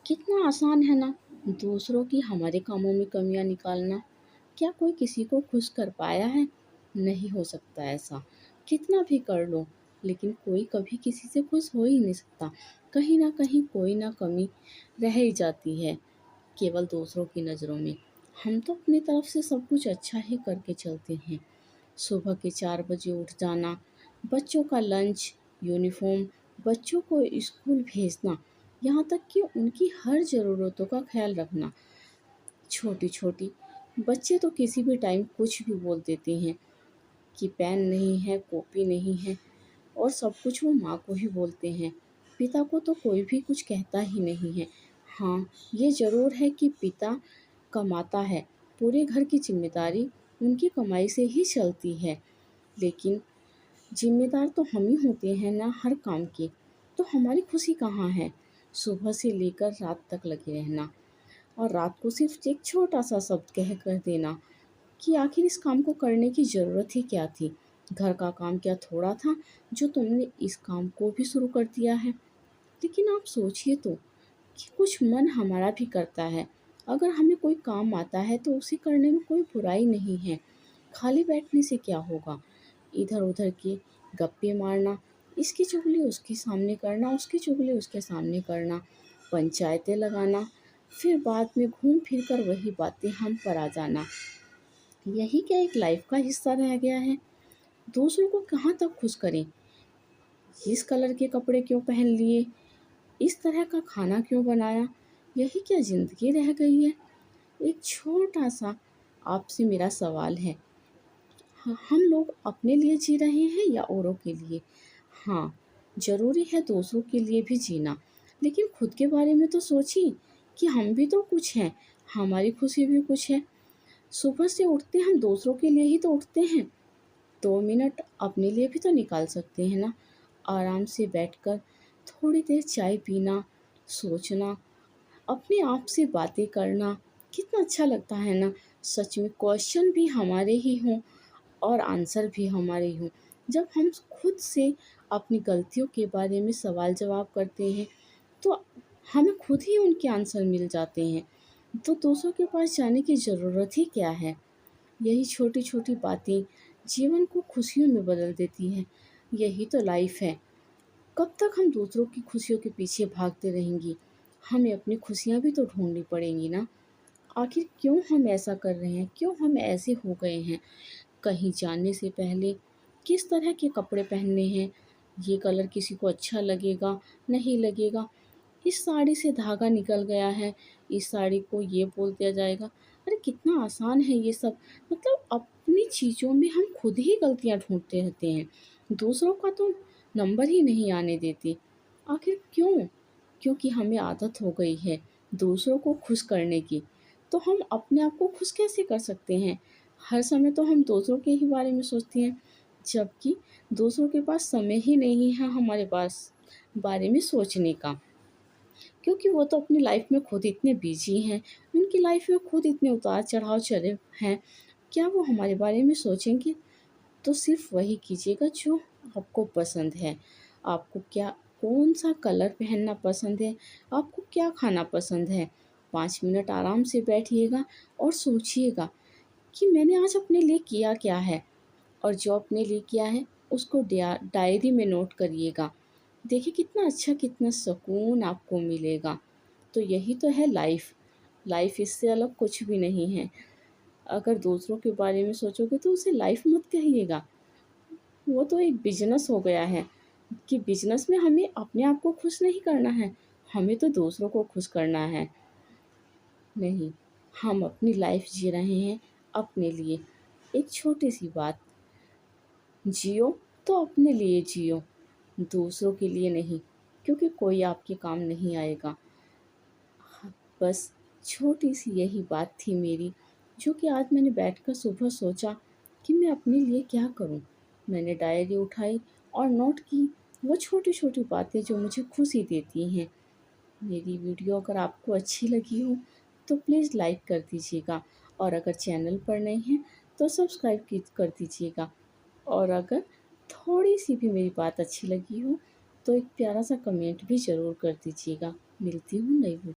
कितना आसान है ना दूसरों की हमारे कामों में कमियां निकालना। क्या कोई किसी को खुश कर पाया है? नहीं हो सकता ऐसा। कितना भी कर लो, लेकिन कोई कभी किसी से खुश हो ही नहीं सकता। कहीं ना कहीं कोई ना कमी रह ही जाती है, केवल दूसरों की नज़रों में। हम तो अपनी तरफ से सब कुछ अच्छा ही करके चलते हैं। सुबह के 4 बजे उठ जाना, बच्चों का लंच, यूनिफॉर्म, बच्चों को स्कूल भेजना, यहाँ तक कि उनकी हर ज़रूरतों का ख्याल रखना। छोटी छोटी बच्चे तो किसी भी टाइम कुछ भी बोल देते हैं कि पेन नहीं है, कॉपी नहीं है, और सब कुछ वो माँ को ही बोलते हैं। पिता को तो कोई भी कुछ कहता ही नहीं है। हाँ, ये ज़रूर है कि पिता कमाता है, पूरे घर की जिम्मेदारी उनकी कमाई से ही चलती है, लेकिन जिम्मेदार तो हम ही होते हैं ना हर काम के। तो हमारी खुशी कहाँ है? सुबह से लेकर रात तक लगे रहना, और रात को सिर्फ एक छोटा सा शब्द कह कर देना कि आखिर इस काम को करने की ज़रूरत ही क्या थी? घर का काम क्या थोड़ा था जो तुमने इस काम को भी शुरू कर दिया है? लेकिन आप सोचिए तो कि कुछ मन हमारा भी करता है। अगर हमें कोई काम आता है तो उसे करने में कोई बुराई नहीं है। खाली बैठने से क्या होगा? इधर उधर के गप्पे मारना, इसकी चुगली उसके सामने करना, उसकी चुगली उसके सामने करना, पंचायतें लगाना, फिर बाद में घूम फिर कर वही बातें हम पर आ जाना। यही क्या एक लाइफ का हिस्सा रह गया है? दूसरों को कहाँ तक खुश करें? इस कलर के कपड़े क्यों पहन लिए? इस तरह का खाना क्यों बनाया? यही क्या ज़िंदगी रह गई है? एक छोटा सा आपसे मेरा सवाल है, हम लोग अपने लिए जी रहे हैं या औरों के लिए? हाँ, ज़रूरी है दूसरों के लिए भी जीना, लेकिन खुद के बारे में तो सोचिए कि हम भी तो कुछ हैं, हमारी खुशी भी कुछ है। सुबह से उठते हम दूसरों के लिए ही तो उठते हैं, 2 मिनट अपने लिए भी तो निकाल सकते हैं ना। आराम से बैठकर थोड़ी देर चाय पीना, सोचना, अपने आप से बातें करना, कितना अच्छा लगता है ना। सच में क्वेश्चन भी हमारे ही हों और आंसर भी हमारे ही हों। जब हम खुद से अपनी गलतियों के बारे में सवाल जवाब करते हैं तो हमें खुद ही उनके आंसर मिल जाते हैं। तो दूसरों के पास जाने की ज़रूरत ही क्या है? यही छोटी छोटी बातें जीवन को खुशियों में बदल देती हैं। यही तो लाइफ है। कब तक हम दूसरों की खुशियों के पीछे भागते रहेंगे? हमें अपनी खुशियाँ भी तो ढूंढनी पड़ेंगी ना। आखिर क्यों हम ऐसा कर रहे हैं? क्यों हम ऐसे हो गए हैं? कहीं जाने से पहले किस तरह के कपड़े पहनने हैं? ये कलर किसी को अच्छा लगेगा, नहीं लगेगा? इस साड़ी से धागा निकल गया है, इस साड़ी को ये बोल दिया जाएगा। अरे कितना आसान है ये सब। मतलब अपनी चीज़ों में हम खुद ही गलतियाँ ढूँढते रहते हैं। दूसरों का तो नंबर ही नहीं आने देते। आखिर क्यों? क्योंकि हमें आदत हो गई है दूसरों को खुश करने की। तो हम अपने आप को खुश कैसे कर सकते हैं? हर समय तो हम दूसरों के ही बारे में सोचते हैं, जबकि दूसरों के पास समय ही नहीं है हमारे पास बारे में सोचने का। क्योंकि वो तो अपनी लाइफ में खुद इतने बिजी हैं, उनकी लाइफ में खुद इतने उतार चढ़ाव चले हैं, क्या वो हमारे बारे में सोचेंगे? तो सिर्फ वही कीजिएगा जो आपको पसंद है। आपको क्या, कौन सा कलर पहनना पसंद है, आपको क्या खाना पसंद है। 5 मिनट आराम से बैठिएगा और सोचिएगा कि मैंने आज अपने लिए किया क्या है, और जो अपने लिए किया है उसको डायरी में नोट करिएगा। देखिए कितना अच्छा, कितना सुकून आपको मिलेगा। तो यही तो है लाइफ। लाइफ इससे अलग कुछ भी नहीं है। अगर दूसरों के बारे में सोचोगे तो उसे लाइफ मत कहिएगा। वो तो एक बिजनेस हो गया है कि बिजनेस में हमें अपने आप को खुश नहीं करना है, हमें तो दूसरों को खुश करना है। नहीं, हम अपनी लाइफ जी रहे हैं अपने लिए। एक छोटी सी बात, जियो तो अपने लिए जियो, दूसरों के लिए नहीं, क्योंकि कोई आपके काम नहीं आएगा। बस छोटी सी यही बात थी मेरी, जो कि आज मैंने बैठकर सुबह सोचा कि मैं अपने लिए क्या करूं। मैंने डायरी उठाई और नोट की वो छोटी छोटी बातें जो मुझे खुशी देती हैं। मेरी वीडियो अगर आपको अच्छी लगी हो तो प्लीज़ लाइक कर दीजिएगा, और अगर चैनल पर नहीं हैं तो सब्सक्राइब कर दीजिएगा। और अगर थोड़ी सी भी मेरी बात अच्छी लगी हो तो एक प्यारा सा कमेंट भी ज़रूर कर दीजिएगा। मिलती हूँ नई वीडियो